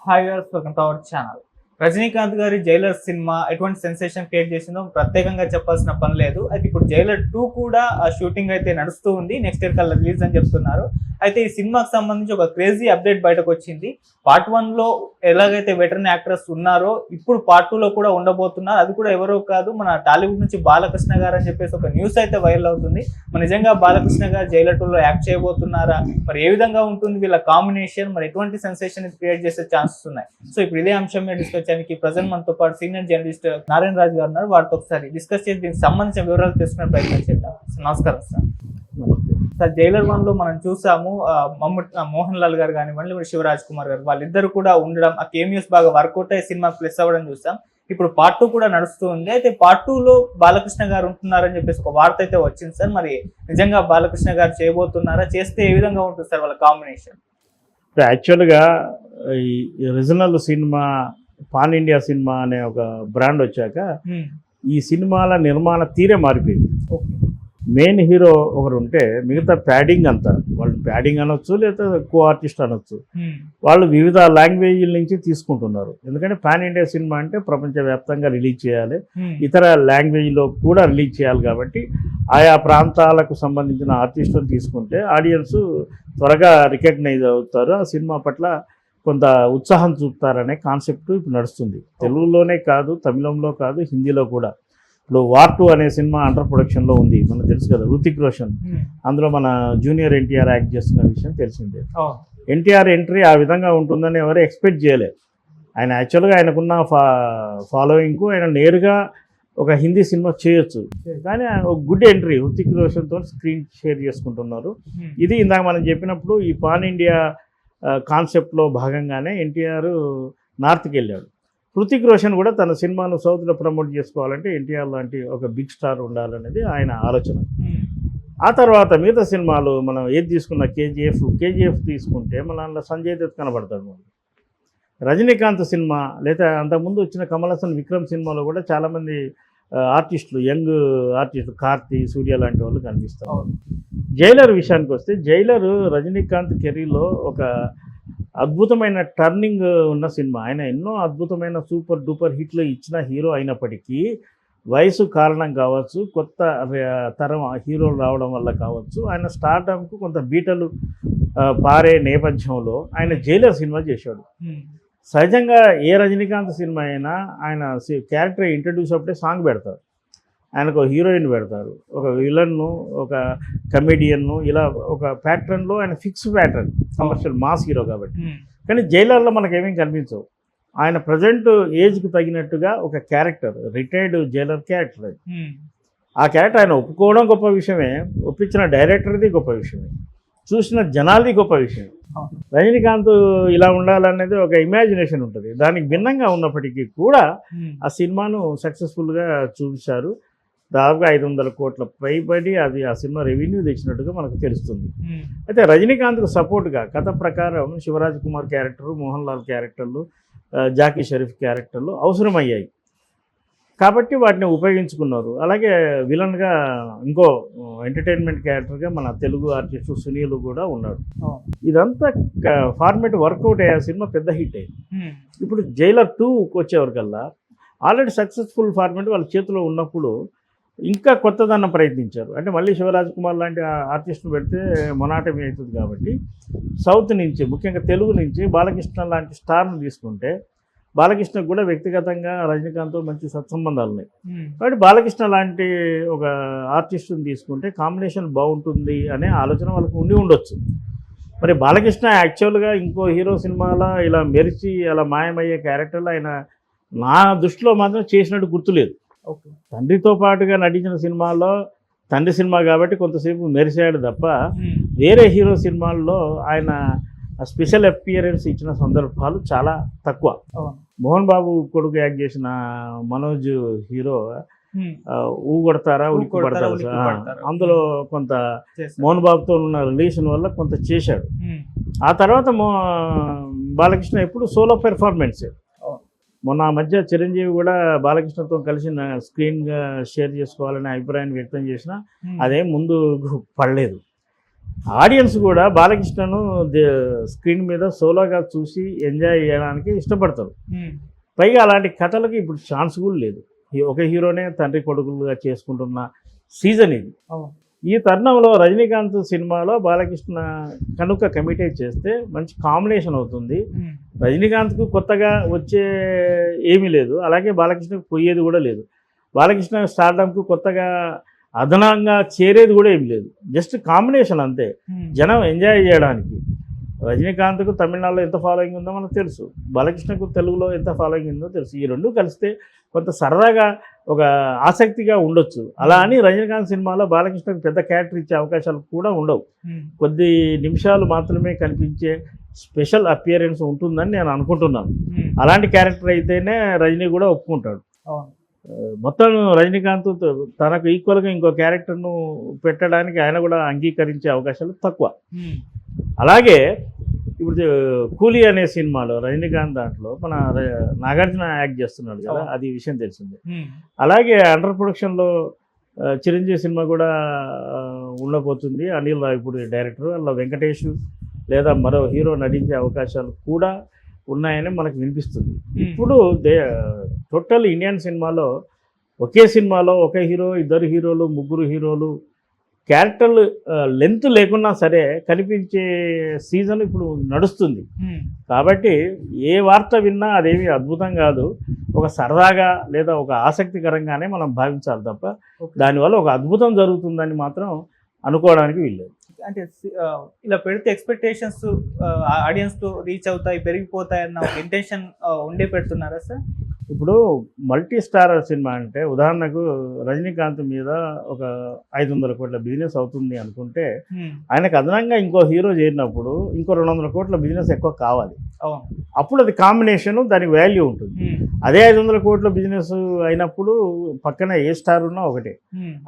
Hi viewers, welcome to our channel. Rajinikanth గారి Jailer cinema ఎటువంటి sensation create చేసిందో ప్రత్యేకంగా చెప్పాల్సిన పని లేదు. అయితే ఇప్పుడు జైలర్ 2 కూడా షూటింగ్ అయితే నడుస్తూ ఉంది. నెక్స్ట్ ఇయర్ కల్లా రిలీజ్ అని చెప్తున్నారు. అయితే ఈ సినిమాకి సంబంధించి ఒక క్రేజీ అప్డేట్ బయటకు వచ్చింది. పార్ట్ 1 లో ఎలాగైతే వెటరన్ యాక్టర్స్ ఉన్నారో ఇప్పుడు పార్ట్ 2 లో కూడా ఉండబోతున్నారు. అది కూడా ఎవరో కాదు, మన టాలీవుడ్ నుంచి బాలకృష్ణ గారు అని చెప్పేసి ఒక న్యూస్ అయితే వైరల్ అవుతుంది. మరి నిజంగా బాలకృష్ణ గారు జైలర్ 2 లో యాక్ట్ చేయబోతున్నారా, మరి ఏ విధంగా ఉంటుంది వీళ్ళ కాంబినేషన్, మరి ఎటువంటి సెన్సేషన్ క్రియేట్ చేసే ఛాన్సెస్ ఉన్నాయి. సో ఇప్పుడు ఇదే అంశం మీద డిస్కస్ చేయడానికి ప్రజెంట్ మనతో పాటు సీనియర్ జర్నలిస్ట్ నారాయణ రాజు గారు ఉన్నారు. వారితో ఒకసారి డిస్కస్ చేసి దీనికి సంబంధించిన వివరాలు తెలుసుకునే ప్రయత్నం చేద్దాం. నమస్కారం సార్. సార్, జైలర్ 1 లో మనం చూసాము మోహన్ లాల్ గారు కానివ్వండి, శివరాజ్ కుమార్ గారు వాళ్ళిద్దరు కూడా ఉండడం, ఆ కేమియోస్ బాగా వర్కౌట్ అయ్యి సినిమా ప్లస్ అవ్వడం చూసాం. ఇప్పుడు పార్ట్ 2 కూడా నడుస్తూ ఉంది. అయితే పార్ట్ 2 లో బాలకృష్ణ గారు ఉంటున్నారని చెప్పేసి ఒక వార్త అయితే వచ్చింది సార్. మరి నిజంగా బాలకృష్ణ గారు చేయబోతున్నారా, చేస్తే ఏ విధంగా ఉంటుంది సార్ వాళ్ళ కాంబినేషన్? యాక్చువల్గా ఈ regional cinema pan India cinema అనే ఒక బ్రాండ్ వచ్చాక ఈ సినిమాల నిర్మాణ తీరే మారిపోయింది. మెయిన్ హీరో ఒకరు ఉంటే మిగతా ప్యాడింగ్ అంతా, వాళ్ళు ప్యాడింగ్ అనొచ్చు లేదా కో ఆర్టిస్ట్ అనొచ్చు, వాళ్ళు వివిధ లాంగ్వేజ్ల నుంచి తీసుకుంటున్నారు. ఎందుకంటే పాన్ ఇండియా సినిమా అంటే ప్రపంచవ్యాప్తంగా రిలీజ్ చేయాలి, ఇతర లాంగ్వేజ్లో కూడా రిలీజ్ చేయాలి. కాబట్టి ఆయా ప్రాంతాలకు సంబంధించిన ఆర్టిస్టులను తీసుకుంటే ఆడియన్స్ త్వరగా రికగ్నైజ్ అవుతారు, ఆ సినిమా పట్ల కొంత ఉత్సాహం చూపుతారనే కాన్సెప్ట్ ఇప్పుడు నడుస్తుంది. తెలుగులోనే కాదు, తమిళంలో కాదు, హిందీలో కూడా. ఇప్పుడు వార్ 2 అనే సినిమా అండర్ ప్రొడక్షన్లో ఉంది, మనకు తెలుసు కదా, హృతిక్ రోషన్. అందులో మన జూనియర్ ఎన్టీఆర్ యాక్ట్ చేస్తున్న విషయం తెలిసిందే. ఎన్టీఆర్ ఎంట్రీ ఆ విధంగా ఉంటుందని ఎవరు ఎక్స్పెక్ట్ చేయలేదు. ఆయన యాక్చువల్గా ఆయనకున్న ఫాలోయింగ్కు ఆయన నేరుగా ఒక హిందీ సినిమా చేయొచ్చు, కానీ ఒక గుడ్ ఎంట్రీ హృతిక్ రోషన్తో స్క్రీన్ షేర్ చేసుకుంటున్నారు. ఇది ఇందాక మనం చెప్పినప్పుడు ఈ పాన్ ఇండియా కాన్సెప్ట్లో భాగంగానే ఎన్టీఆర్ నార్త్కి వెళ్ళాడు. హృతిక్ రోషన్ కూడా తన సినిమాను సౌత్లో ప్రమోట్ చేసుకోవాలంటే ఎన్టీఆర్ లాంటి ఒక బిగ్ స్టార్ ఉండాలనేది ఆయన ఆలోచన. ఆ తర్వాత మిగతా సినిమాలు మనం ఏది తీసుకున్న కేజీఎఫ్ తీసుకుంటే మన అందులో సంజయ్ దత్ కనబడతాడు. రజనీకాంత్ సినిమా లేదా అంతకుముందు వచ్చిన కమల్ హాసన్ విక్రమ్ సినిమాలో కూడా చాలామంది ఆర్టిస్టులు, యంగ్ ఆర్టిస్టులు, కార్తీ, సూర్య లాంటి వాళ్ళు కనిపిస్తారు. జైలర్ విషయానికి వస్తే జైలర్ రజనీకాంత్ కెరీర్లో ఒక అద్భుతమైన టర్నింగ్ ఉన్న సినిమా. ఆయన ఎన్నో అద్భుతమైన సూపర్ డూపర్ హిట్లు ఇచ్చిన హీరో అయినప్పటికీ వయసు కారణం కావచ్చు, కొత్త తరం హీరోలు రావడం వల్ల కావచ్చు, ఆయన స్టార్డమ్కు కొంత బీటలు పారే నేపథ్యంలో ఆయన జైలర్ సినిమా చేశాడు. సహజంగా ఏ రజనీకాంత్ సినిమా అయినా ఆయన క్యారెక్టర్ ఇంట్రడ్యూస్ అప్పుడే సాంగ్ పెడతారు, ఆయనకు హీరోయిన్ పెడతారు, ఒక విలన్ను, ఒక కమెడియన్ను, ఇలా ఒక ప్యాటర్న్లో ఆయన fix pattern, commercial mass hero కాబట్టి. కానీ జైలర్లో మనకేమీ కనిపించవు. ఆయన ప్రజెంట్ ఏజ్కి తగినట్టుగా ఒక క్యారెక్టర్, రిటైర్డ్ జైలర్ క్యారెక్టర్ అది. ఆ క్యారెక్టర్ ఆయన ఒప్పుకోవడం గొప్ప విషయమే, ఒప్పించిన డైరెక్టర్ది గొప్ప విషయమే, చూసిన జనాలది గొప్ప విషయం. రజనీకాంత్ ఇలా ఉండాలనేది ఒక ఇమాజినేషన్ ఉంటుంది. దానికి భిన్నంగా ఉన్నప్పటికీ కూడా ఆ సినిమాను సక్సెస్ఫుల్గా చూపించారు. దాదాపుగా 500 కోట్ల పైబడి అది ఆ సినిమా రెవెన్యూ తెచ్చినట్టుగా మనకు తెలుస్తుంది. అయితే రజనీకాంత్కు సపోర్ట్గా కథ ప్రకారం శివరాజ్ కుమార్ క్యారెక్టరు, మోహన్ లాల్ క్యారెక్టర్లు, జాకీ షరీఫ్ క్యారెక్టర్లు అవసరమయ్యాయి కాబట్టి వాటిని ఉపయోగించుకున్నారు. అలాగే విలన్గా ఇంకో ఎంటర్టైన్మెంట్ క్యారెక్టర్గా మన తెలుగు ఆర్టిస్టు సునీల్ కూడా ఉన్నాడు. ఇదంతా ఫార్మేట్ వర్కౌట్ అయ్యే సినిమా పెద్ద హిట్ అయింది. ఇప్పుడు జైలర్ 2 వచ్చేవరకల్లా ఆల్రెడీ సక్సెస్ఫుల్ ఫార్మేట్ వాళ్ళ చేతిలో ఉన్నప్పుడు ఇంకా కొత్తదనం ప్రయత్నించారు. అంటే మళ్ళీ శివరాజ్ కుమార్ లాంటి ఆర్టిస్టును పెడితే మొనాటమీ అవుతుంది కాబట్టి సౌత్ నుంచి, ముఖ్యంగా తెలుగు నుంచి బాలకృష్ణ లాంటి స్టార్ను తీసుకుంటే బాలకృష్ణకు కూడా వ్యక్తిగతంగా రజనీకాంత్తో మంచి సత్సంబంధాలు ఉన్నాయి. కాబట్టి బాలకృష్ణ లాంటి ఒక ఆర్టిస్టుని తీసుకుంటే కాంబినేషన్ బాగుంటుంది అనే ఆలోచన వాళ్ళకు ఉండొచ్చు. మరి బాలకృష్ణ యాక్చువల్గా ఇంకో హీరో సినిమాలో ఇలా మెరిచి అలా మాయమయ్యే క్యారెక్టర్లు ఆయన నా దృష్టిలో మాత్రం చేసినట్టు గుర్తులేదు. తండ్రితో పాటుగా నటించిన సినిమాల్లో తండ్రి సినిమా కాబట్టి కొంతసేపు మెరిసాడు తప్ప వేరే హీరో సినిమాల్లో ఆయన స్పెషల్ అపియరెన్స్ ఇచ్చిన సందర్భాలు చాలా తక్కువ. మోహన్ బాబు కొడుకు యాక్ట్ చేసిన మనోజ్ హీరో ఊ కొడతారా ఉలిక్కి పడతారా, అందులో కొంత మోహన్ బాబుతో ఉన్న రిలేషన్ వల్ల కొంత చేశాడు. ఆ తర్వాత బాలకృష్ణ ఎప్పుడు సోలో పెర్ఫార్మెన్స్. మొన్న మధ్య చిరంజీవి కూడా బాలకృష్ణతో కలిసి స్క్రీన్గా షేర్ చేసుకోవాలనే అభిప్రాయాన్ని వ్యక్తం చేసినా అదేం ముందు పడలేదు. ఆడియన్స్ కూడా బాలకృష్ణను స్క్రీన్ మీద సోలోగా చూసి ఎంజాయ్ చేయడానికి ఇష్టపడతారు. పైగా అలాంటి కథలకు ఇప్పుడు ఛాన్స్ కూడా లేదు. ఒక హీరోనే తండ్రి కొడుకులుగా చేసుకుంటున్న సీజన్ ఇది. ఈ తరుణంలో రజనీకాంత్ సినిమాలో బాలకృష్ణ కనుక కమిటేట్ చేస్తే మంచి కాంబినేషన్ అవుతుంది. రజనీకాంత్కు కొత్తగా వచ్చే ఏమీ లేదు, అలాగే బాలకృష్ణకు పోయేది కూడా లేదు. బాలకృష్ణ స్టార్డమ్కు కొత్తగా అదనంగా చేరేది కూడా ఏమి లేదు, జస్ట్ కాంబినేషన్ అంతే, జనం ఎంజాయ్ చేయడానికి. రజనీకాంత్కు తమిళనాడులో ఎంత ఫాలోయింగ్ ఉందో మనకు తెలుసు, బాలకృష్ణకు తెలుగులో ఎంత ఫాలోయింగ్ ఉందో తెలుసు. ఈ రెండు కలిస్తే కొంత సరదాగా ఒక ఆసక్తిగా ఉండొచ్చు. అలా అని రజనీకాంత్ సినిమాలో బాలకృష్ణకు పెద్ద క్యారెక్టర్ ఇచ్చే అవకాశాలు కూడా ఉండవు. కొద్ది నిమిషాలు మాత్రమే కనిపించే స్పెషల్ అపియరెన్స్ ఉంటుందని నేను అనుకుంటున్నాను. అలాంటి క్యారెక్టర్ అయితేనే రజనీ కూడా ఒప్పుకుంటాడు. మొత్తం రజనీకాంత్ తనకు ఈక్వల్గా ఇంకో క్యారెక్టర్ను పెట్టడానికి ఆయన కూడా అంగీకరించే అవకాశాలు తక్కువ. అలాగే ఇప్పుడు కూలీ అనే సినిమాలో రజనీకాంత్ దాంట్లో మన నాగార్జున యాక్ట్ చేస్తున్నాడు కదా, అది విషయం తెలిసిందే. అలాగే అండర్ ప్రొడక్షన్లో చిరంజీవి సినిమా కూడా ఉండబోతుంది. అనిల్ రావిపూడి డైరెక్టర్, అలా వెంకటేష్ లేదా మరో హీరో నటించే అవకాశాలు కూడా ఉన్నాయని మనకు వినిపిస్తుంది. ఇప్పుడు టోటల్ ఇండియన్ సినిమాలో ఒకే సినిమాలో ఒక హీరో, ఇద్దరు హీరోలు, ముగ్గురు హీరోలు క్యారెక్టర్లు లెంత్ లేకున్నా సరే కనిపించే సీజన్ ఇప్పుడు నడుస్తుంది. కాబట్టి ఏ వార్త విన్నా అదేమి అద్భుతం కాదు, ఒక సరదాగా లేదా ఒక ఆసక్తికరంగానే మనం భావించాలి తప్ప దానివల్ల ఒక అద్భుతం జరుగుతుందని మాత్రం అనుకోవడానికి వీల్లేదు. అంటే ఇలా పెడితే ఎక్స్పెక్టేషన్స్ ఆడియన్స్తో రీచ్ అవుతాయి, పెరిగిపోతాయి అన్న ఒక ఇంటెన్షన్ ఉండే పెడుతున్నారా సార్? ఇప్పుడు మల్టీ స్టార్ సినిమా అంటే ఉదాహరణకు రజనీకాంత్ మీద ఒక 500 కోట్ల బిజినెస్ అవుతుంది అనుకుంటే ఆయనకు అదనంగా ఇంకో హీరో చేరినప్పుడు ఇంకో 200 కోట్ల బిజినెస్ ఎక్కువ కావాలి. అప్పుడు అది కాంబినేషన్, దానికి వాల్యూ ఉంటుంది. అదే 500 కోట్ల బిజినెస్ అయినప్పుడు పక్కన ఏ స్టార్ ఉన్నా ఒకటే.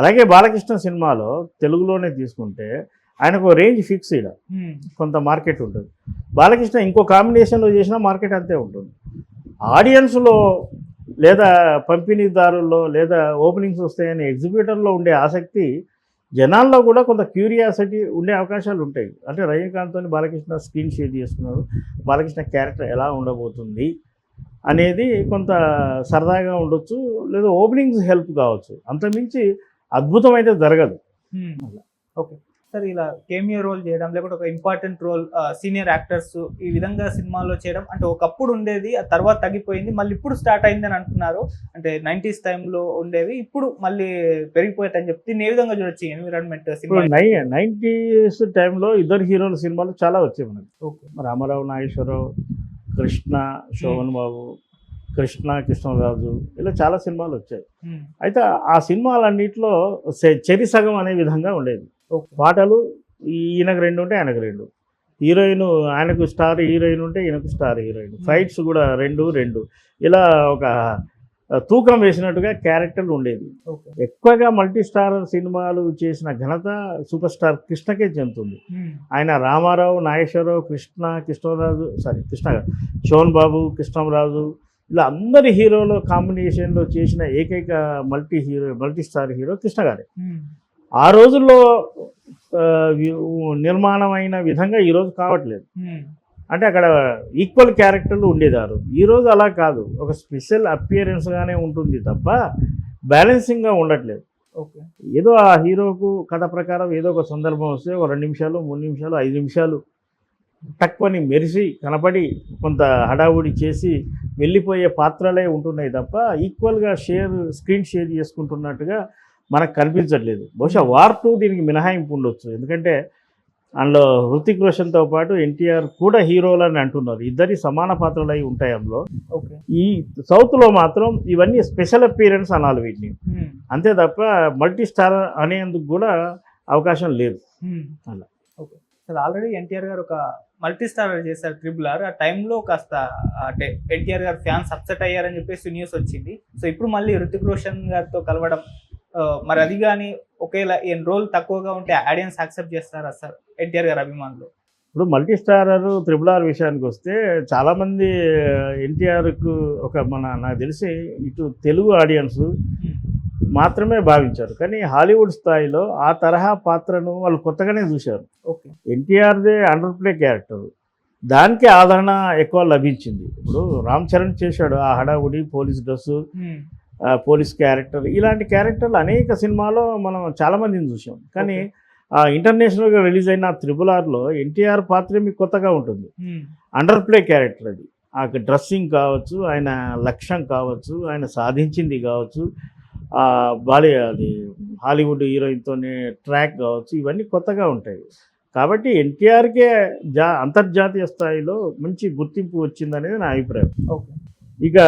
అలాగే బాలకృష్ణ సినిమాలో తెలుగులోనే తీసుకుంటే ఆయనకు రేంజ్ ఫిక్స్, ఇక్కడ కొంత మార్కెట్ ఉంటుంది. బాలకృష్ణ ఇంకో కాంబినేషన్లో చేసినా మార్కెట్ అంతే ఉంటుంది. ఆడియన్స్లో లేదా పంపిణీదారుల్లో లేదా ఓపెనింగ్స్ వస్తాయని ఎగ్జిబిటర్లో ఉండే ఆసక్తి జనాల్లో కూడా కొంత క్యూరియాసిటీ ఉండే అవకాశాలు ఉంటాయి. అంటే రజనీకాంత్తో బాలకృష్ణ స్క్రీన్ షేర్ చేస్తున్నారు, బాలకృష్ణ క్యారెక్టర్ ఎలా ఉండబోతుంది అనేది కొంత సరదాగా ఉండొచ్చు, లేదా ఓపెనింగ్స్ హెల్ప్ కావచ్చు. అంతమించి అద్భుతం అయితే జరగదు. ఓకే సార్, ఇలా కేమియో రోల్ చేయడం లేకపోతే ఒక ఇంపార్టెంట్ రోల్ సీనియర్ యాక్టర్స్ ఈ విధంగా సినిమాల్లో చేయడం అంటే ఒకప్పుడు ఉండేది, ఆ తర్వాత తగ్గిపోయింది, మళ్ళీ ఇప్పుడు స్టార్ట్ అయింది అని అంటున్నారు. అంటే 90s టైంలో ఉండేవి, ఇప్పుడు మళ్ళీ పెరిగిపోయాయి అని చెప్తే ఏ విధంగా చూడొచ్చు ఎన్విరాన్మెంట్ సినిమా? 90s టైంలో ఇద్దరు హీరోల సినిమాలు చాలా వచ్చాయి మనకి. ఓకే, రామారావు, నాగేశ్వరరావు, కృష్ణ, శోభన్ బాబు, కృష్ణరాజు, ఇలా చాలా సినిమాలు వచ్చాయి. అయితే ఆ సినిమాలన్నింటిలో చెరి సగం అనే విధంగా ఉండేది. పాటలు ఈయనకు 2 ఉంటే ఆయనకు 2, హీరోయిన్ ఆయనకు స్టార్ హీరోయిన్ ఉంటే ఈయనకు స్టార్ హీరోయిన్, ఫైట్స్ కూడా 2 ఇలా ఒక తూకం వేసినట్టుగా క్యారెక్టర్లు ఉండేది. ఎక్కువగా మల్టీ స్టార్ సినిమాలు చేసిన ఘనత సూపర్ స్టార్ కృష్ణకే చెందుతుంది. ఆయన రామారావు, నాగేశ్వరరావు, శోభన్ బాబు, కృష్ణరాజు ఇలా అందరి హీరోల కాంబినేషన్లో చేసిన ఏకైక మల్టీ స్టార్ హీరో కృష్ణ గారే. ఆ రోజుల్లో నిర్మాణమైన విధంగా ఈరోజు కావట్లేదు. అంటే అక్కడ ఈక్వల్ క్యారెక్టర్లు ఉండేదారు. ఈరోజు అలా కాదు, ఒక స్పెషల్ అపియరెన్స్గానే ఉంటుంది తప్ప బ్యాలెన్సింగ్గా ఉండట్లేదు. ఓకే, ఏదో ఆ హీరోకు కథ ప్రకారం ఏదో ఒక సందర్భం వస్తే ఒక 2 నిమిషాలు, 3 నిమిషాలు, 5 నిమిషాలు తక్కువని మెరిసి కనపడి కొంత హడావుడి చేసి వెళ్ళిపోయే పాత్రలే ఉంటున్నాయి తప్ప ఈక్వల్గా స్క్రీన్ షేర్ చేసుకుంటున్నట్టుగా మనకు కనిపించట్లేదు. బహుశా వార్ 2 దీనికి మినహాయింపు ఉండొచ్చు, ఎందుకంటే అందులో హృతిక్ రోషన్తో పాటు ఎన్టీఆర్ కూడా హీరోలు అని అంటున్నారు. ఇద్దరి సమాన పాత్రలు అయి ఉంటాయి అందులో. ఓకే, ఈ సౌత్లో మాత్రం ఇవన్నీ స్పెషల్ అపీరెన్స్ అనాలి వీటిని, అంతే తప్ప మల్టీ స్టార్ అనేందుకు కూడా అవకాశం లేదు అలా. ఓకే సార్, ఆల్రెడీ ఎన్టీఆర్ గారు ఒక మల్టీ స్టార్ చేశారు RRR. ఆ టైంలో కాస్త అంటే ఎన్టీఆర్ గారు ఫ్యాన్స్ అప్సెట్ అయ్యారని చెప్పేసి న్యూస్ వచ్చింది. సో ఇప్పుడు మళ్ళీ హృతిక్ రోషన్ గారితో కలవడం, మరి అది కానీ ఒకేలా రోల్ తక్కువగా ఉంటే ఆడియన్స్ యాక్సెప్ట్ చేస్తారా సార్ ఎన్టీఆర్ గారు అభిమానులు? ఇప్పుడు మల్టీ స్టారర్ RRR విషయానికి వస్తే చాలామంది ఎన్టీఆర్కు నాకు తెలిసి ఇటు తెలుగు ఆడియన్స్ మాత్రమే భావించారు. కానీ హాలీవుడ్ స్థాయిలో ఆ తరహా పాత్రను వాళ్ళు కొత్తగానే చూశారు. ఓకే. ఎన్టీఆర్దే అండర్ ప్లే క్యారెక్టర్, దానికి ఆదరణ ఎక్కువ లభించింది. ఇప్పుడు రామ్ చరణ్ చేశాడు ఆ హడావుడి పోలీస్ డ్రెస్సు, పోలీస్ క్యారెక్టర్, ఇలాంటి క్యారెక్టర్లు అనేక సినిమాలో మనం చాలామందిని చూసాం. కానీ ఇంటర్నేషనల్గా రిలీజ్ అయిన RRRలో ఎన్టీఆర్ పాత్ర మీకు కొత్తగా ఉంటుంది. అండర్ ప్లే క్యారెక్టర్ అది. ఆ డ్రెస్సింగ్ కావచ్చు, ఆయన లక్ష్యం కావచ్చు, ఆయన సాధించింది కావచ్చు, అది హాలీవుడ్ హీరోయిన్తోనే ట్రాక్ కావచ్చు, ఇవన్నీ కొత్తగా ఉంటాయి. కాబట్టి ఎన్టీఆర్కే అంతర్జాతీయ స్థాయిలో మంచి గుర్తింపు వచ్చిందనేది నా అభిప్రాయం. ఓకే. ఇక